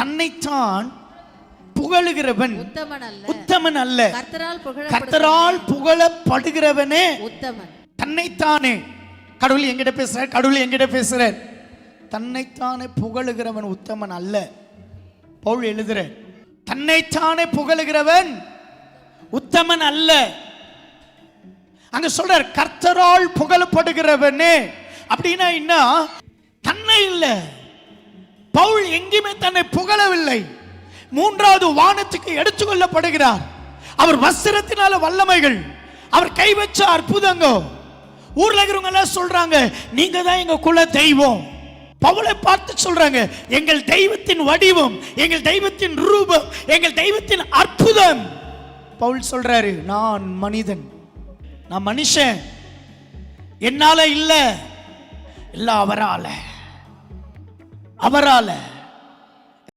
தன்னைத்தான் புகழுகிறவன் உத்தமன் அல்ல, கர்த்தரால் புகழப்படுகிறவனே உத்தமன். தன்னைத்தானே கடவுள் என்கிட்ட பேசுறார். தன்னைத்தானே புகழுகிறவன் உத்தமன் அல்ல. பவுல் எழுதுற, தன்னைத்தானே புகழுகிறவன் உத்தமன் அல்ல. அங்க சொல்றார் கர்த்தரால் புகழப்படுகிறவனே. அப்படின்னா என்ன? தன்னை இல்ல. பவுல் எங்கேயுமே தன்னை புகழவில்லை. மூன்றாவது வானத்துக்கு எடுத்துக்கொள்ளப்படுகிறார். அவர் வஸ்திரத்தினால வல்லமைகள், அவர் கை வச்ச அற்புதங்கள். ஊர்ல இருக்கிறவங்க எல்லாம் சொல்றாங்க, நீங்க தான் எங்க குல தெய்வம். பவுலை பார்த்து சொல்றாங்க, எங்கள் தெய்வத்தின் வடிவம், எங்கள் தெய்வத்தின் ரூபம், எங்கள் தெய்வத்தின் அற்புதம். பவுல் சொல்றாரு, நான் மனிதன், நான் மனுஷன், என்னால இல்ல, இல்ல அவரால